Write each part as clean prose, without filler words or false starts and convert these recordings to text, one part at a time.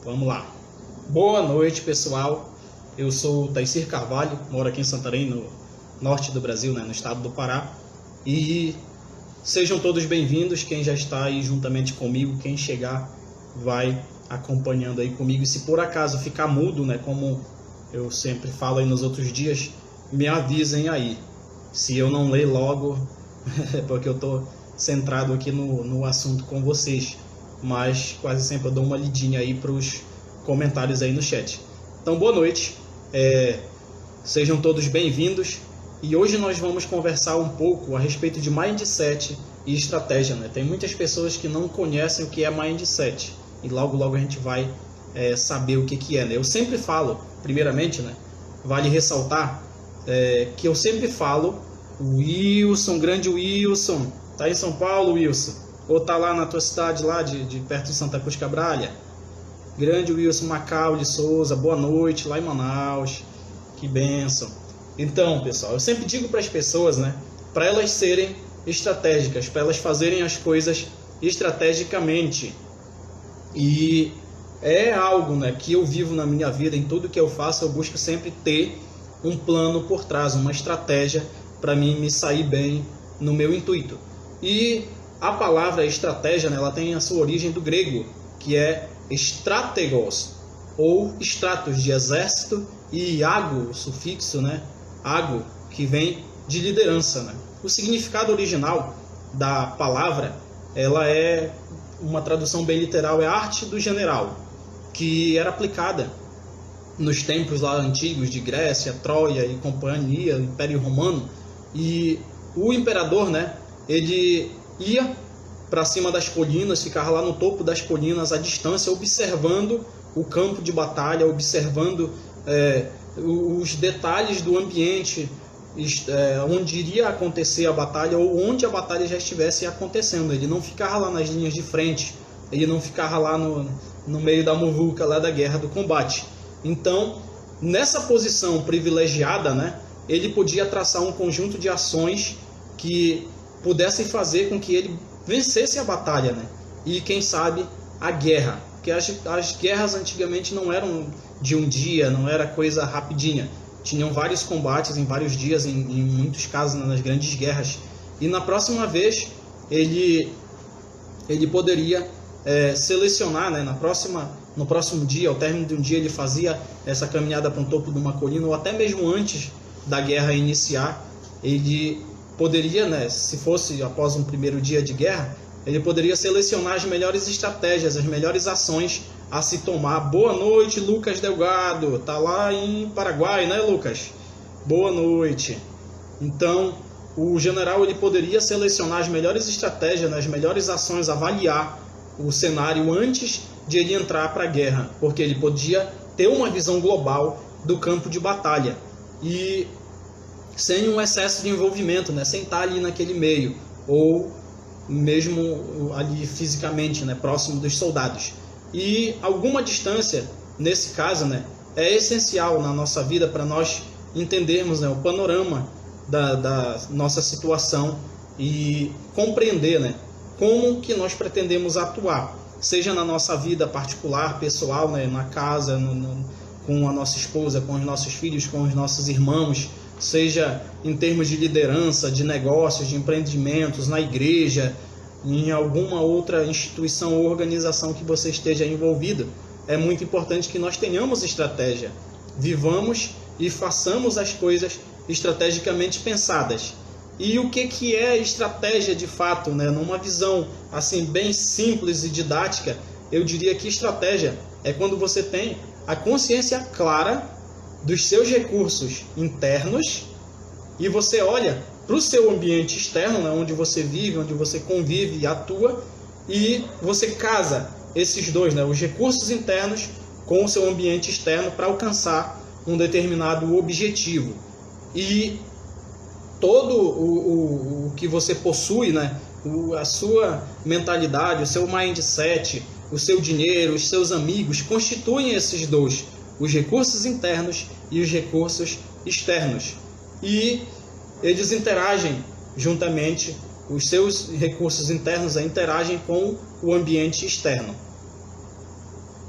Vamos lá. Boa noite, pessoal. Eu sou o Taicir Carvalho, moro aqui em Santarém, no norte do Brasil, no estado do Pará. E sejam todos bem-vindos, quem já está aí juntamente comigo, quem chegar vai acompanhando aí comigo. E se por acaso ficar mudo, como eu sempre falo aí nos outros dias, me avisem aí. Se eu não ler logo, é porque eu estou centrado aqui no assunto com vocês. Mas quase sempre eu dou uma lidinha aí para os comentários aí no chat. Então, boa noite, sejam todos bem-vindos. E hoje nós vamos conversar um pouco a respeito de mindset e estratégia. Tem muitas pessoas que não conhecem o que é mindset e logo a gente vai saber o que é. Eu sempre falo, primeiramente, vale ressaltar que eu sempre falo, Wilson, grande Wilson, tá em São Paulo, Wilson? Ou tá lá na tua cidade, lá de perto de Santa Cruz Cabralha? Grande Wilson Macau de Souza, boa noite, lá em Manaus. Que bênção. Então, pessoal, eu sempre digo para as pessoas, para elas serem estratégicas, para elas fazerem as coisas estrategicamente. E é algo que eu vivo na minha vida, em tudo que eu faço, eu busco sempre ter um plano por trás, uma estratégia para mim me sair bem no meu intuito. E a palavra estratégia, ela tem a sua origem do grego, que é stratégos, ou stratos, de exército, e ago, o sufixo, ago, que vem de liderança. O significado original da palavra, ela é uma tradução bem literal, é arte do general, que era aplicada nos tempos lá antigos de Grécia, Troia e companhia, Império Romano. E o imperador, ele ia para cima das colinas, ficava lá no topo das colinas, à distância, observando o campo de batalha, observando os detalhes do ambiente, onde iria acontecer a batalha ou onde a batalha já estivesse acontecendo. Ele não ficava lá nas linhas de frente, ele não ficava lá no meio da muvuca, lá da guerra, do combate. Então, nessa posição privilegiada, ele podia traçar um conjunto de ações que pudessem fazer com que ele vencesse a batalha, e quem sabe a guerra, porque as guerras antigamente não eram de um dia, não era coisa rapidinha, tinham vários combates em vários dias, em muitos casos nas grandes guerras, e na próxima vez ele poderia selecionar, no próximo dia, ao término de um dia, ele fazia essa caminhada para o topo de uma colina, ou até mesmo antes da guerra iniciar, ele poderia, se fosse após um primeiro dia de guerra, ele poderia selecionar as melhores estratégias, as melhores ações a se tomar. Boa noite, Lucas Delgado, tá lá em Paraguai, Lucas? Boa noite. Então, o general ele poderia selecionar as melhores estratégias, as melhores ações, avaliar o cenário antes de ele entrar para a guerra, porque ele podia ter uma visão global do campo de batalha e sem um excesso de envolvimento, sem estar ali naquele meio, ou mesmo ali fisicamente, próximo dos soldados. E alguma distância, nesse caso, é essencial na nossa vida para nós entendermos o panorama da nossa situação e compreender como que nós pretendemos atuar, seja na nossa vida particular, pessoal, na casa, com a nossa esposa, com os nossos filhos, com os nossos irmãos, seja em termos de liderança, de negócios, de empreendimentos, na igreja, em alguma outra instituição ou organização que você esteja envolvido. É muito importante que nós tenhamos estratégia, vivamos e façamos as coisas estrategicamente pensadas. E o que é estratégia de fato? Numa visão assim bem simples e didática, eu diria que estratégia é quando você tem a consciência clara dos seus recursos internos e você olha para o seu ambiente externo, onde você vive, onde você convive e atua, e você casa esses dois, os recursos internos com o seu ambiente externo para alcançar um determinado objetivo. E todo o que você possui, a sua mentalidade, o seu mindset, o seu dinheiro, os seus amigos, constituem esses dois, os recursos internos e os recursos externos. E eles interagem juntamente, os seus recursos internos interagem com o ambiente externo.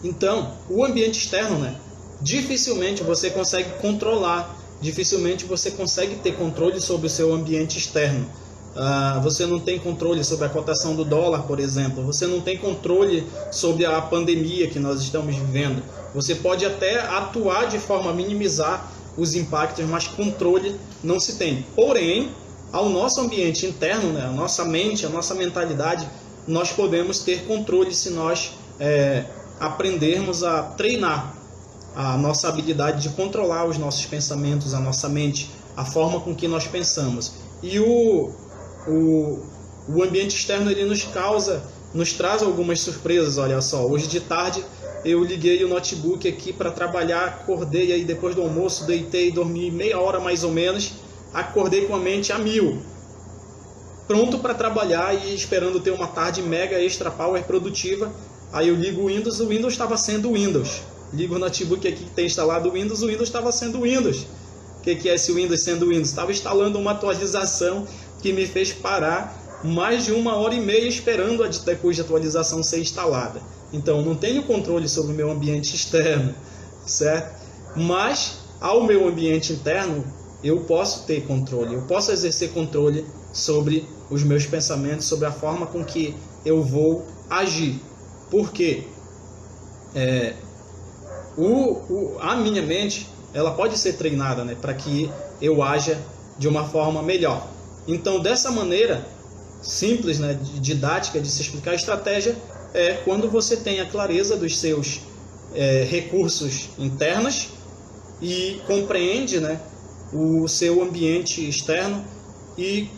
Então, o ambiente externo, né, dificilmente você consegue controlar, dificilmente você consegue ter controle sobre o seu ambiente externo. Você não tem controle sobre a cotação do dólar, por exemplo. Você não tem controle sobre a pandemia que nós estamos vivendo. Você pode até atuar de forma a minimizar os impactos, mas controle não se tem. Porém, ao nosso ambiente interno, né, a nossa mente, a nossa mentalidade, nós podemos ter controle se nós aprendermos a treinar a nossa habilidade de controlar os nossos pensamentos, a nossa mente, a forma com que nós pensamos. E o ambiente externo ele nos traz algumas surpresas. Olha só, hoje de tarde eu liguei o notebook aqui para trabalhar, acordei aí depois do almoço, deitei, dormi meia hora mais ou menos, acordei com a mente a 1000, pronto para trabalhar e esperando ter uma tarde mega extra power produtiva. Aí eu ligo o Windows estava sendo Windows. Ligo o notebook aqui que tem instalado o Windows estava sendo Windows. O que é esse Windows sendo Windows? Estava instalando uma atualização que me fez parar mais de 1h30 esperando depois de atualização ser instalada. Então, não tenho controle sobre o meu ambiente externo, certo? Mas, ao meu ambiente interno, eu posso ter controle, eu posso exercer controle sobre os meus pensamentos, sobre a forma com que eu vou agir. Por quê? A minha mente, ela pode ser treinada, né, para que eu haja de uma forma melhor. Então, dessa maneira simples, né, didática de se explicar a estratégia, é quando você tem a clareza dos seus recursos internos e compreende, né, o seu ambiente externo e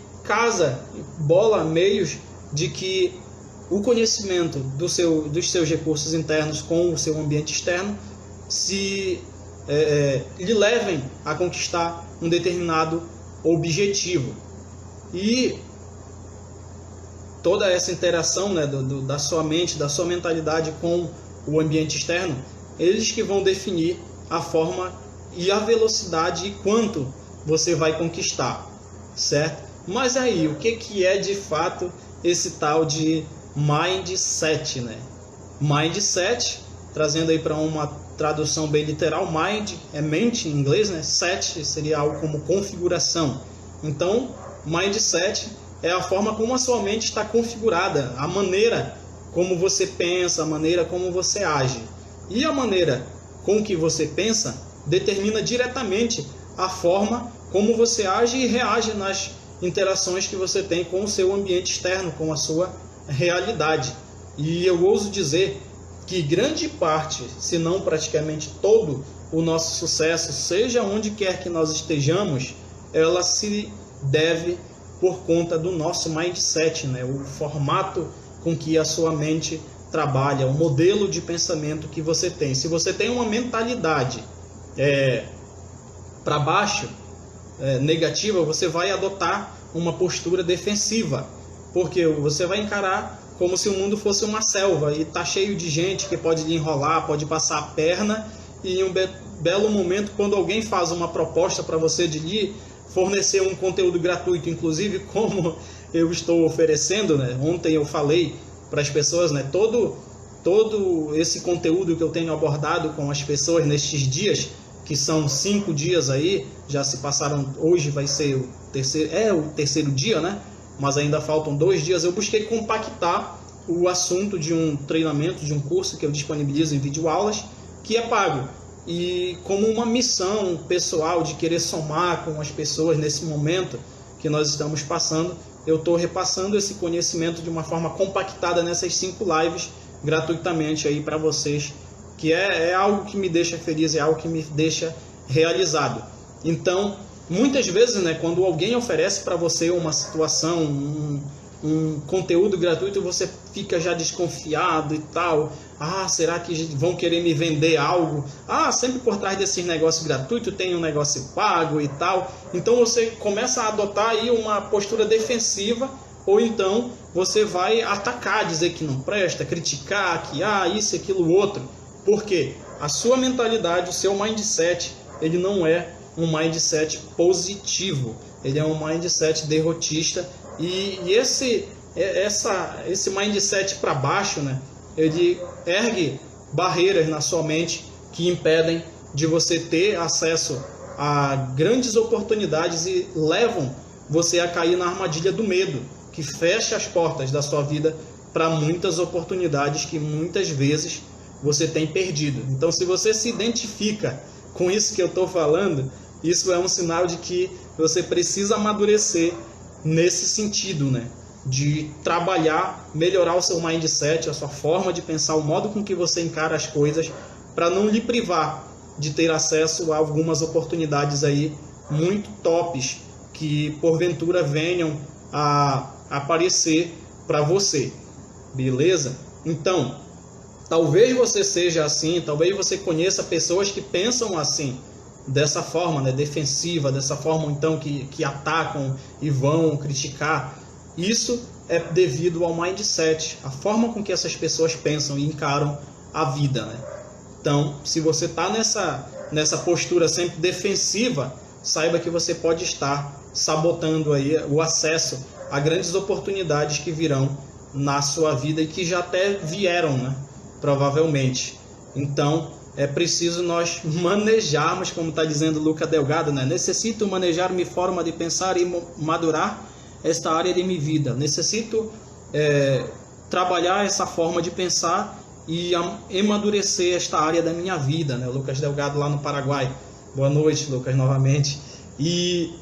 bola meios de que o conhecimento dos seus recursos internos com o seu ambiente externo lhe levem a conquistar um determinado objetivo. E toda essa interação, né, da sua mente, da sua mentalidade com o ambiente externo, eles que vão definir a forma e a velocidade e quanto você vai conquistar, certo? Mas aí, o que é de fato esse tal de mindset, né? Mindset, trazendo aí para uma tradução bem literal, mind é mente em inglês, né? Set seria algo como configuração. Então, mindset é a forma como a sua mente está configurada, a maneira como você pensa, a maneira como você age. E a maneira com que você pensa determina diretamente a forma como você age e reage nas interações que você tem com o seu ambiente externo, com a sua realidade. E eu ouso dizer que grande parte, se não praticamente todo o nosso sucesso, seja onde quer que nós estejamos, ela se deve por conta do nosso mindset, né? O formato com que a sua mente trabalha, o modelo de pensamento que você tem. Se você tem uma mentalidade para baixo, negativa, você vai adotar uma postura defensiva, porque você vai encarar como se o mundo fosse uma selva e está cheio de gente que pode lhe enrolar, pode passar a perna, e em um belo momento, quando alguém faz uma proposta para você de lhe fornecer um conteúdo gratuito, inclusive como eu estou oferecendo, né? Ontem eu falei para as pessoas, né? Todo esse conteúdo que eu tenho abordado com as pessoas nestes dias, que são 5 dias aí, já se passaram, hoje vai ser o terceiro dia, né? Mas ainda faltam 2 dias. Eu busquei compactar o assunto de um treinamento, de um curso que eu disponibilizo em videoaulas, que é pago. E como uma missão pessoal de querer somar com as pessoas nesse momento que nós estamos passando, eu estou repassando esse conhecimento de uma forma compactada nessas 5 lives gratuitamente aí para vocês, que é algo que me deixa feliz, é algo que me deixa realizado. Então, muitas vezes, né, quando alguém oferece para você uma situação, um conteúdo gratuito, você fica já desconfiado e tal. Ah, será que vão querer me vender algo? Ah, sempre por trás desses negócios gratuitos tem um negócio pago e tal. Então você começa a adotar aí uma postura defensiva, ou então você vai atacar, dizer que não presta, criticar, que isso, aquilo, outro. Por quê? A sua mentalidade, o seu mindset, ele não é um mindset positivo, ele é um mindset derrotista, e esse mindset para baixo, né, ele ergue barreiras na sua mente que impedem de você ter acesso a grandes oportunidades e levam você a cair na armadilha do medo, que fecha as portas da sua vida para muitas oportunidades que muitas vezes você tem perdido. Então, se você se identifica com isso que eu estou falando, isso é um sinal de que você precisa amadurecer nesse sentido, né? De trabalhar, melhorar o seu mindset, a sua forma de pensar, o modo com que você encara as coisas, para não lhe privar de ter acesso a algumas oportunidades aí muito tops que porventura venham a aparecer para você, beleza? Então, talvez você seja assim, talvez você conheça pessoas que pensam assim, dessa forma, né, defensiva, dessa forma então que atacam e vão criticar. Isso é devido ao mindset, a forma com que essas pessoas pensam e encaram a vida, né? Então, se você está nessa postura sempre defensiva, saiba que você pode estar sabotando aí o acesso a grandes oportunidades que virão na sua vida e que já até vieram, né? Provavelmente. Então, é preciso nós manejarmos, como está dizendo Luca Delgado, né? Necessito manejar minha forma de pensar e madurar esta área de minha vida. Necessito trabalhar essa forma de pensar e amadurecer esta área da minha vida, né? O Lucas Delgado lá no Paraguai. Boa noite, Lucas, novamente. E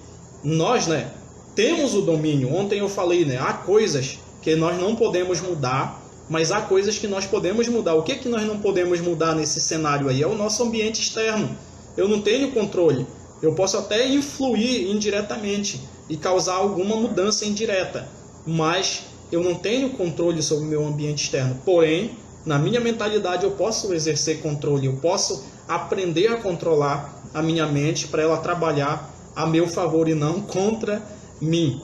nós, né, temos o domínio. Ontem eu falei, né, há coisas que nós não podemos mudar, mas há coisas que nós podemos mudar. O que nós não podemos mudar nesse cenário aí? É o nosso ambiente externo. Eu não tenho controle. Eu posso até influir indiretamente e causar alguma mudança indireta, mas eu não tenho controle sobre o meu ambiente externo. Porém, na minha mentalidade eu posso exercer controle, eu posso aprender a controlar a minha mente para ela trabalhar a meu favor e não contra mim,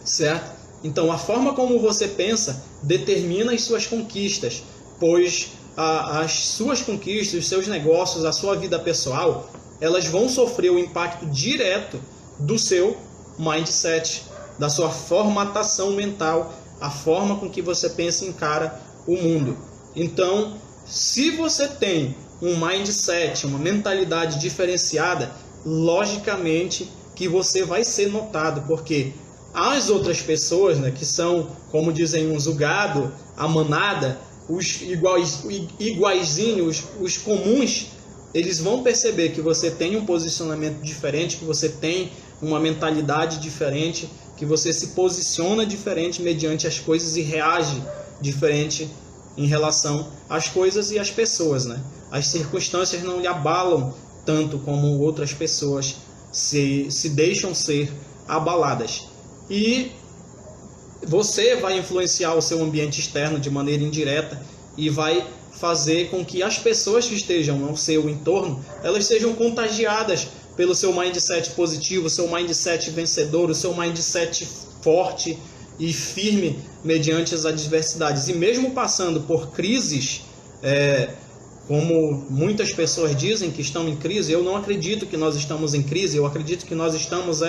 certo? Então, a forma como você pensa determina as suas conquistas, pois as suas conquistas, os seus negócios, a sua vida pessoal, elas vão sofrer o impacto direto do seu mindset, da sua formatação mental, a forma com que você pensa e encara o mundo. Então, se você tem um mindset, uma mentalidade diferenciada, logicamente que você vai ser notado, porque as outras pessoas, né, que são, como dizem uns, o gado, a manada, os iguaizinhos, os comuns, eles vão perceber que você tem um posicionamento diferente, que você tem uma mentalidade diferente, que você se posiciona diferente mediante as coisas e reage diferente em relação às coisas e às pessoas, né? As circunstâncias não lhe abalam tanto como outras pessoas se deixam ser abaladas. E você vai influenciar o seu ambiente externo de maneira indireta e vai fazer com que as pessoas que estejam no seu entorno, elas sejam contagiadas pelo seu mindset positivo, o seu mindset vencedor, o seu mindset forte e firme mediante as adversidades. E mesmo passando por crises, como muitas pessoas dizem que estão em crise, eu não acredito que nós estamos em crise, eu acredito que nós estamos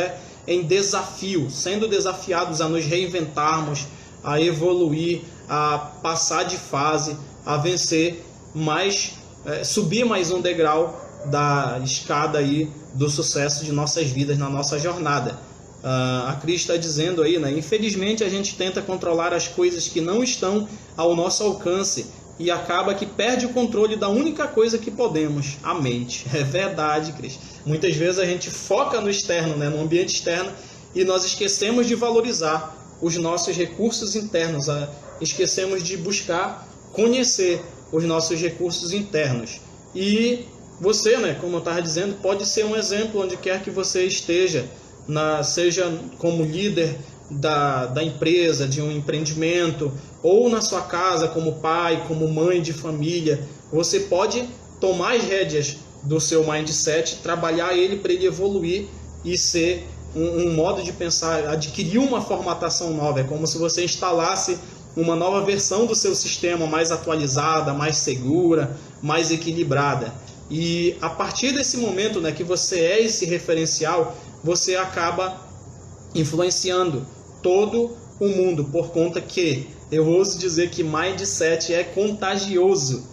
em desafio, sendo desafiados a nos reinventarmos, a evoluir, a passar de fase, a vencer mais, subir mais um degrau da escada aí do sucesso de nossas vidas na nossa jornada. A Cris está dizendo aí, né? Infelizmente a gente tenta controlar as coisas que não estão ao nosso alcance e acaba que perde o controle da única coisa que podemos, a mente. É verdade, Cris. Muitas vezes a gente foca no externo, né? No ambiente externo, e nós esquecemos de valorizar os nossos recursos internos, esquecemos de buscar conhecer os nossos recursos internos. E você, né, como eu estava dizendo, pode ser um exemplo onde quer que você esteja, seja como líder da empresa, de um empreendimento, ou na sua casa como pai, como mãe de família. Você pode tomar as rédeas do seu mindset, trabalhar ele para ele evoluir e ser um modo de pensar, adquirir uma formatação nova. É como se você instalasse uma nova versão do seu sistema, mais atualizada, mais segura, mais equilibrada. E a partir desse momento, né, que você é esse referencial, você acaba influenciando todo o mundo, por conta que eu ouso dizer que mindset é contagioso.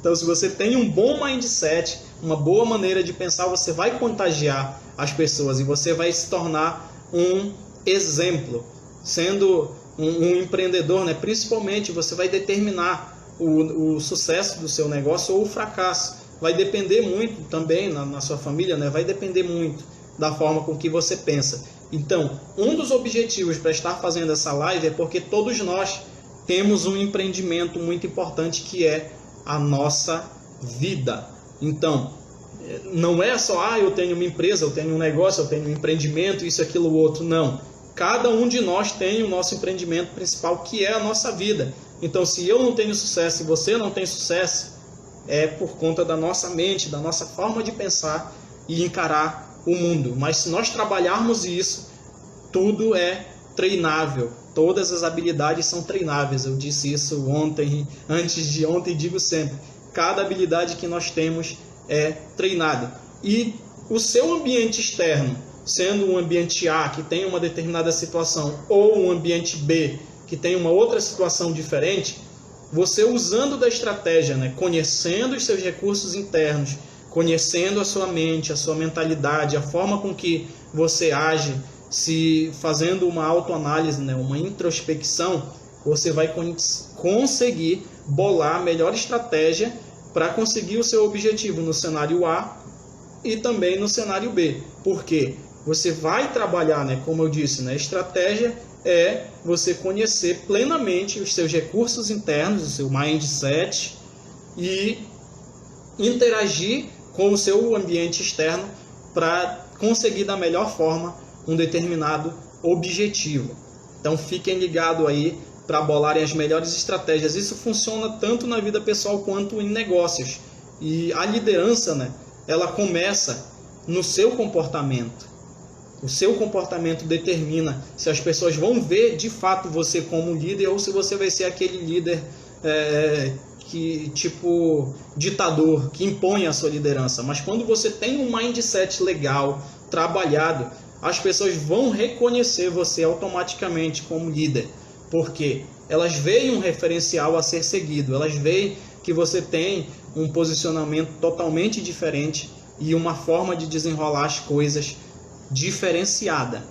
Então, se você tem um bom mindset, uma boa maneira de pensar, você vai contagiar as pessoas e você vai se tornar um exemplo. Sendo um empreendedor, né? Principalmente, você vai determinar o sucesso do seu negócio ou o fracasso. Vai depender muito também na sua família, né? Vai depender muito da forma com que você pensa. Então, um dos objetivos para estar fazendo essa live é porque todos nós temos um empreendimento muito importante, que é a nossa vida. Então, não é só, eu tenho uma empresa, eu tenho um negócio, eu tenho um empreendimento, isso, aquilo, outro. Não. Cada um de nós tem o nosso empreendimento principal, que é a nossa vida. Então, se eu não tenho sucesso e você não tem sucesso, é por conta da nossa mente, da nossa forma de pensar e encarar o mundo. Mas se nós trabalharmos isso, tudo é treinável. Todas as habilidades são treináveis. Eu disse isso ontem, antes de ontem, digo sempre. Cada habilidade que nós temos é treinada. E o seu ambiente externo, sendo um ambiente A, que tem uma determinada situação, ou um ambiente B, que tem uma outra situação diferente, você usando da estratégia, né, conhecendo os seus recursos internos, conhecendo a sua mente, a sua mentalidade, a forma com que você age, se fazendo uma autoanálise, né, uma introspecção, você vai conseguir bolar a melhor estratégia para conseguir o seu objetivo no cenário A e também no cenário B. Por quê? Você vai trabalhar, né, como eu disse, né, estratégia é você conhecer plenamente os seus recursos internos, o seu mindset, e interagir com o seu ambiente externo para conseguir da melhor forma um determinado objetivo. Então fiquem ligados aí para bolarem as melhores estratégias. Isso funciona tanto na vida pessoal quanto em negócios. E a liderança, né, ela começa no seu comportamento. O seu comportamento determina se as pessoas vão ver de fato você como líder ou se você vai ser aquele líder que tipo ditador, que impõe a sua liderança. Mas quando você tem um mindset legal, trabalhado, as pessoas vão reconhecer você automaticamente como líder, porque elas veem um referencial a ser seguido, elas veem que você tem um posicionamento totalmente diferente e uma forma de desenrolar as coisas diferenciada.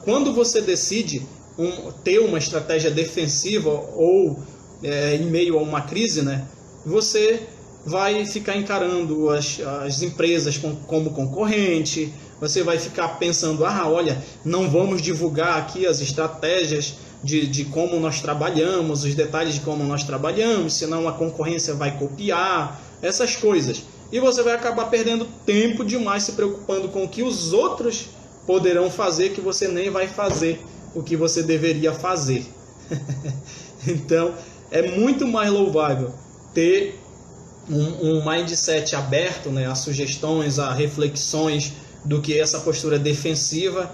Quando você decide ter uma estratégia defensiva ou em meio a uma crise, né, você vai ficar encarando as empresas como concorrente, você vai ficar pensando, olha, não vamos divulgar aqui as estratégias de como nós trabalhamos, os detalhes de como nós trabalhamos, senão a concorrência vai copiar, essas coisas. E você vai acabar perdendo tempo demais se preocupando com o que os outros poderão fazer, que você nem vai fazer o que você deveria fazer. Então, é muito mais louvável ter um mindset aberto, né, a sugestões, a reflexões, do que essa postura defensiva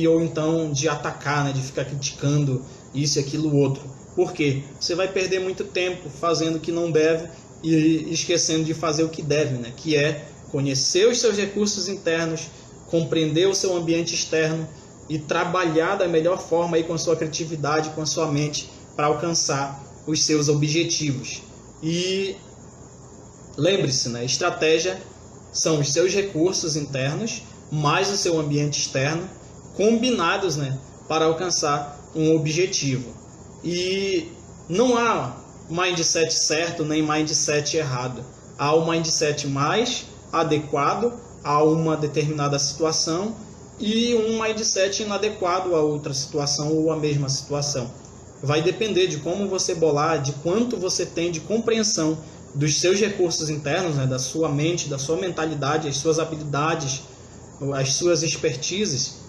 ou então de atacar, né, de ficar criticando isso e aquilo outro. Por quê? Você vai perder muito tempo fazendo o que não deve e esquecendo de fazer o que deve, né? Que é conhecer os seus recursos internos, compreender o seu ambiente externo e trabalhar da melhor forma aí com a sua criatividade, com a sua mente, para alcançar os seus objetivos. E lembre-se, né? Estratégia são os seus recursos internos mais o seu ambiente externo combinados, né, para alcançar um objetivo. E não há mindset certo nem mindset errado. Há o mindset mais adequado a uma determinada situação e um mindset inadequado a outra situação ou a mesma situação. Vai depender de como você bolar, de quanto você tem de compreensão dos seus recursos internos, né, da sua mente, da sua mentalidade, as suas habilidades, as suas expertises,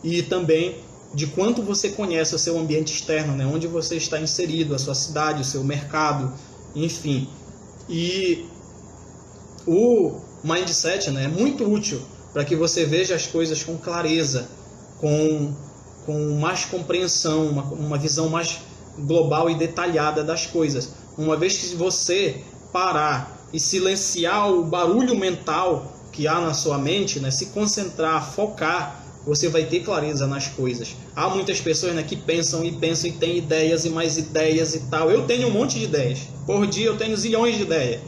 e também de quanto você conhece o seu ambiente externo, né, onde você está inserido, a sua cidade, o seu mercado, enfim. E o mindset, né, é muito útil para que você veja as coisas com clareza, com mais compreensão, uma visão mais global e detalhada das coisas. Uma vez que você parar e silenciar o barulho mental que há na sua mente, né, se concentrar, focar você vai ter clareza nas coisas. Há muitas pessoas, né, que pensam e têm ideias e mais ideias e tal. Eu tenho um monte de ideias. Por dia eu tenho zilhões de ideias.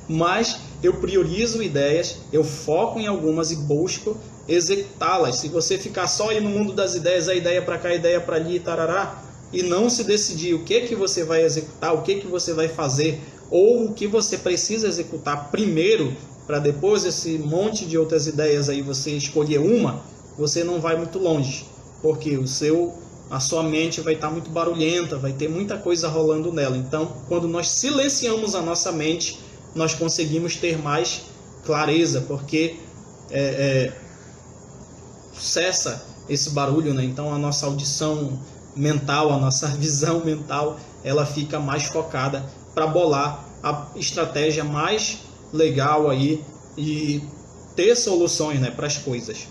Mas eu priorizo ideias, eu foco em algumas e busco executá-las. Se você ficar só aí no mundo das ideias, a ideia para cá, a ideia para ali, tarará, e não se decidir o que você vai executar, o que você vai fazer, ou o que você precisa executar primeiro, para depois esse monte de outras ideias aí você escolher uma, você não vai muito longe, porque a sua mente vai estar muito barulhenta, vai ter muita coisa rolando nela. Então, quando nós silenciamos a nossa mente, nós conseguimos ter mais clareza, porque cessa esse barulho, né? Então a nossa audição mental, a nossa visão mental, ela fica mais focada para bolar a estratégia mais legal aí e ter soluções, né, para as coisas.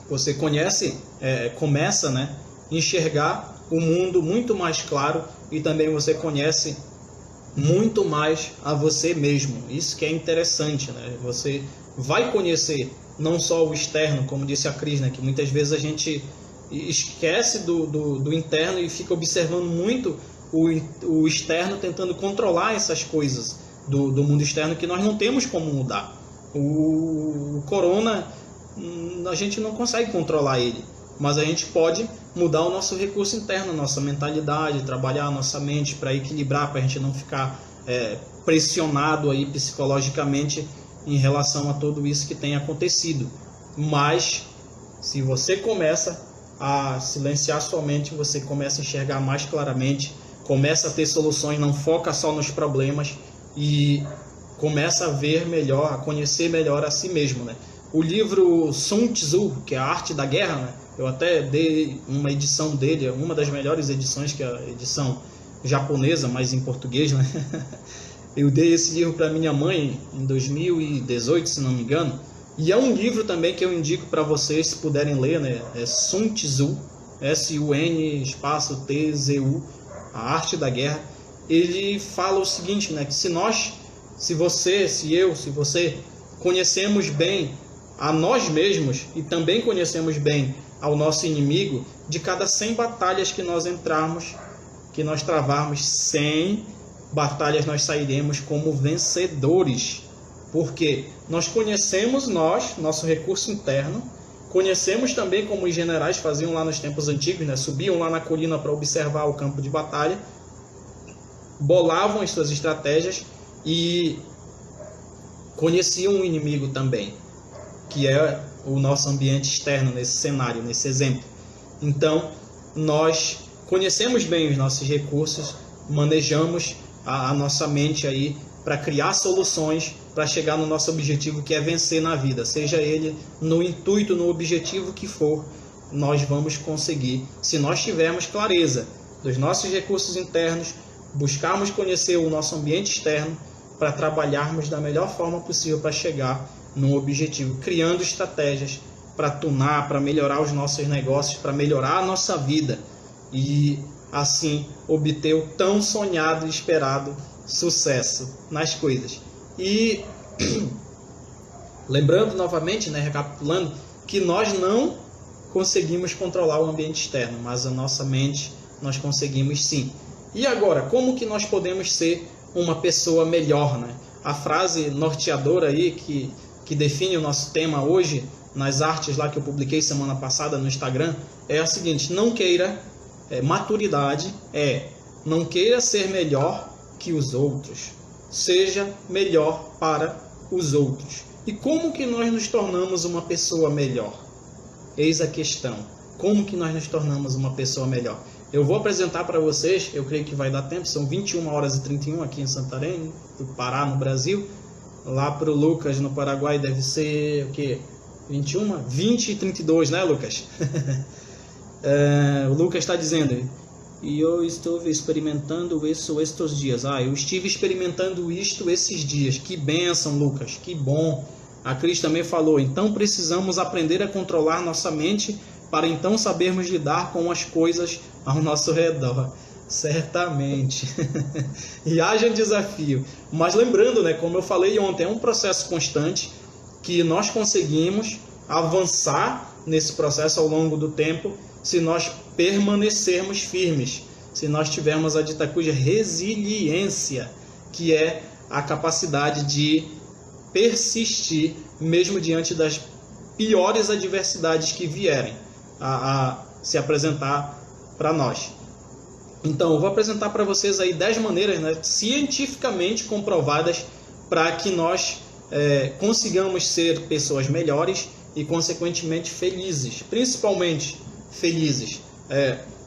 Você começa, né, a enxergar o mundo muito mais claro e também você conhece muito mais a você mesmo. Isso que é interessante, né? Você vai conhecer não só o externo, como disse a Cris, né, que muitas vezes a gente esquece do interno e fica observando muito o externo, tentando controlar essas coisas do mundo externo que nós não temos como mudar. O corona, a gente não consegue controlar ele, mas a gente pode mudar o nosso recurso interno, a nossa mentalidade, trabalhar a nossa mente para equilibrar, para a gente não ficar pressionado aí psicologicamente em relação a tudo isso que tem acontecido. Mas se você começa a silenciar sua mente, você começa a enxergar mais claramente, começa a ter soluções, não foca só nos problemas e começa a ver melhor, a conhecer melhor a si mesmo, né? O livro Sun Tzu, que é a Arte da Guerra, né? Eu até dei uma edição dele, uma das melhores edições, que é a edição japonesa, mas em português, né? Eu dei esse livro para minha mãe em 2018, se não me engano. E é um livro também que eu indico para vocês, se puderem ler, né? É Sun Tzu, S-U-N-T-Z-U, A Arte da Guerra. Ele fala o seguinte, né? Que se você conhecemos bem a nós mesmos e também conhecemos bem ao nosso inimigo, de cada 100 batalhas que nós travarmos, 100 batalhas nós sairemos como vencedores. Porque nós conhecemos nosso recurso interno, conhecemos também como os generais faziam lá nos tempos antigos, né? Subiam lá na colina para observar o campo de batalha, bolavam as suas estratégias e conheciam o inimigo também, que é o nosso ambiente externo nesse cenário, nesse exemplo. Então, nós conhecemos bem os nossos recursos, manejamos a nossa mente aí para criar soluções para chegar no nosso objetivo, que é vencer na vida, seja ele no intuito, no objetivo que for, nós vamos conseguir, se nós tivermos clareza dos nossos recursos internos, buscarmos conhecer o nosso ambiente externo para trabalharmos da melhor forma possível para chegar no objetivo, criando estratégias para tunar, para melhorar os nossos negócios, para melhorar a nossa vida e assim obter o tão sonhado e esperado sucesso nas coisas. E lembrando novamente, né, recapitulando, que nós não conseguimos controlar o ambiente externo, mas a nossa mente nós conseguimos sim. E agora, como que nós podemos ser uma pessoa melhor, né? A frase norteadora aí que define o nosso tema hoje, nas artes lá que eu publiquei semana passada no Instagram, é a seguinte: não queira, maturidade não queira ser melhor que os outros, seja melhor para os outros. E como que nós nos tornamos uma pessoa melhor? Eis a questão. Como que nós nos tornamos uma pessoa melhor? Eu vou apresentar para vocês, eu creio que vai dar tempo, são 21h31 aqui em Santarém, do Pará, no Brasil. Lá para o Lucas, no Paraguai, deve ser o quê? 21? 20h32, né, Lucas? O Lucas está dizendo: e eu estou experimentando isso estes dias. Eu estive experimentando isto esses dias. Que bênção, Lucas, que bom. A Cris também falou: então precisamos aprender a controlar nossa mente para então sabermos lidar com as coisas ao nosso redor. Certamente. E haja desafio. Mas lembrando, né, como eu falei ontem, é um processo constante que nós conseguimos avançar nesse processo ao longo do tempo se nós permanecermos firmes, se nós tivermos a dita cuja resiliência, que é a capacidade de persistir mesmo diante das piores adversidades que vierem a se apresentar para nós. Então, eu vou apresentar para vocês aí 10 maneiras, né, cientificamente comprovadas para que nós consigamos ser pessoas melhores e, consequentemente, felizes. Principalmente felizes.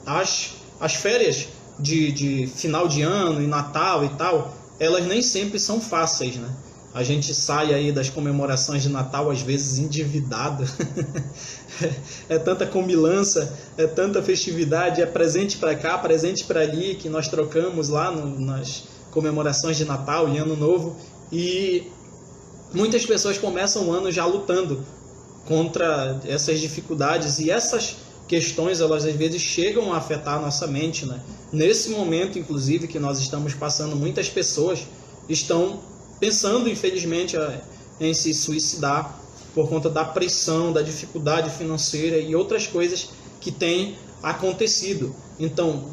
As férias de final de ano e Natal e tal, elas nem sempre são fáceis, né? A gente sai aí das comemorações de Natal, às vezes, endividado. É tanta comilança, é tanta festividade, é presente para cá, presente para ali, que nós trocamos lá nas comemorações de Natal e Ano Novo. E muitas pessoas começam o ano já lutando contra essas dificuldades. E essas questões, elas às vezes chegam a afetar a nossa mente, né? Nesse momento, inclusive, que nós estamos passando, muitas pessoas estão pensando, infelizmente, em se suicidar por conta da pressão, da dificuldade financeira e outras coisas que têm acontecido. Então,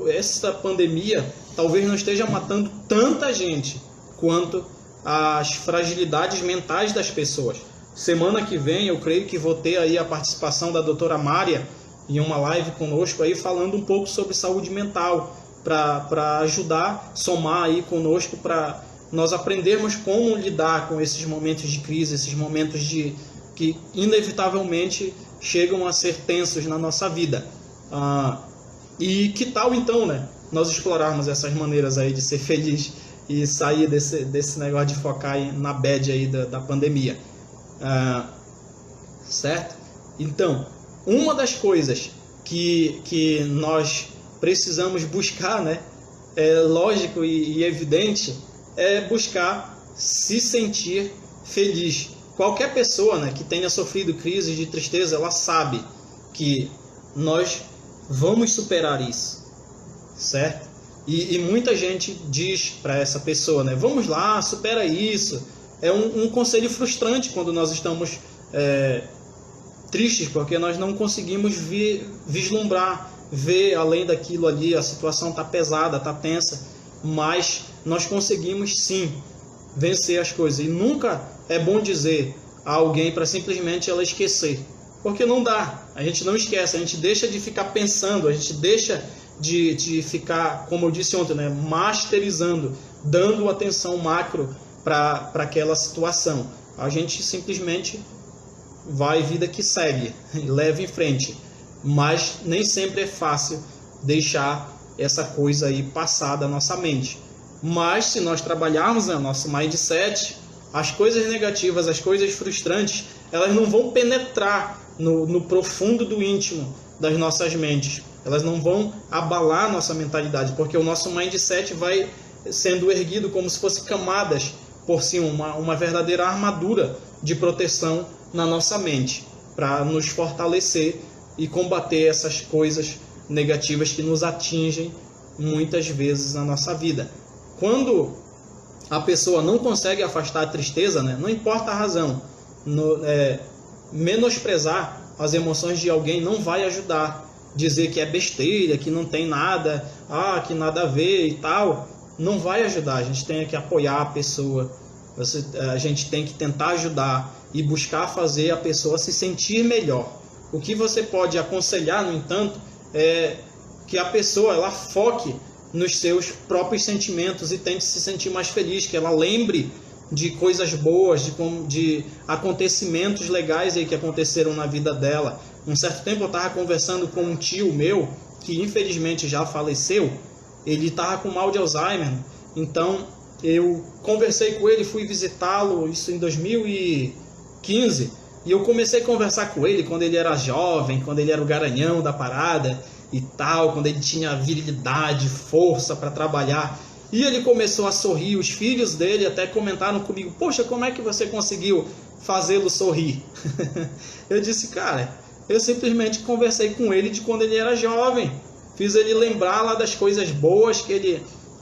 essa pandemia talvez não esteja matando tanta gente quanto as fragilidades mentais das pessoas. Semana que vem, eu creio que vou ter aí a participação da doutora Mária em uma live conosco aí, falando um pouco sobre saúde mental, para ajudar, somar aí conosco, para nós aprendermos como lidar com esses momentos de crise, esses momentos que inevitavelmente chegam a ser tensos na nossa vida. E que tal então, né, nós explorarmos essas maneiras aí de ser feliz e sair desse negócio de focar aí na bad aí da pandemia. Certo? Então, uma das coisas que nós precisamos buscar, né, é lógico e evidente, é buscar se sentir feliz. Qualquer pessoa, né, que tenha sofrido crises de tristeza, ela sabe que nós vamos superar isso, certo? E muita gente diz para essa pessoa, né, vamos lá, supera isso. É um conselho frustrante quando nós estamos tristes, porque nós não conseguimos vislumbrar, ver além daquilo ali, a situação está pesada, está tensa, mas nós conseguimos sim vencer as coisas. E nunca é bom dizer a alguém para simplesmente ela esquecer, porque não dá, a gente não esquece, a gente deixa de ficar pensando, a gente deixa de ficar, como eu disse ontem, né, masterizando, dando atenção macro para aquela situação. A gente simplesmente vai, vida que segue, leva em frente, mas nem sempre é fácil deixar essa coisa aí passar da nossa mente. Mas se nós trabalharmos no nosso mindset, as coisas negativas, as coisas frustrantes, elas não vão penetrar no profundo do íntimo das nossas mentes. Elas não vão abalar a nossa mentalidade, porque o nosso mindset vai sendo erguido como se fosse camadas por cima, uma verdadeira armadura de proteção na nossa mente, para nos fortalecer e combater essas coisas negativas que nos atingem muitas vezes na nossa vida. Quando a pessoa não consegue afastar a tristeza, né, não importa a razão, menosprezar as emoções de alguém não vai ajudar. Dizer que é besteira, que não tem nada, que nada a ver e tal, não vai ajudar. A gente tem que apoiar a pessoa, a gente tem que tentar ajudar e buscar fazer a pessoa se sentir melhor. O que você pode aconselhar, no entanto, é que a pessoa ela foque nos seus próprios sentimentos e tente se sentir mais feliz, que ela lembre de coisas boas, de acontecimentos legais aí que aconteceram na vida dela. Um certo tempo eu estava conversando com um tio meu, que infelizmente já faleceu. Ele estava com mal de Alzheimer, então eu conversei com ele, fui visitá-lo, isso em 2015, e eu comecei a conversar com ele quando ele era jovem, quando ele era o garanhão da parada e tal, quando ele tinha virilidade, força para trabalhar. E ele começou a sorrir, os filhos dele até comentaram comigo, poxa, como é que você conseguiu fazê-lo sorrir? Eu disse, cara, eu simplesmente conversei com ele de quando ele era jovem, fiz ele lembrar lá das coisas boas que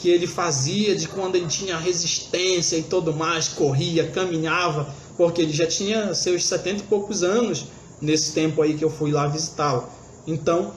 ele fazia, de quando ele tinha resistência e tudo mais, corria, caminhava, porque ele já tinha seus 70 e poucos anos nesse tempo aí que eu fui lá visitá-lo. Então,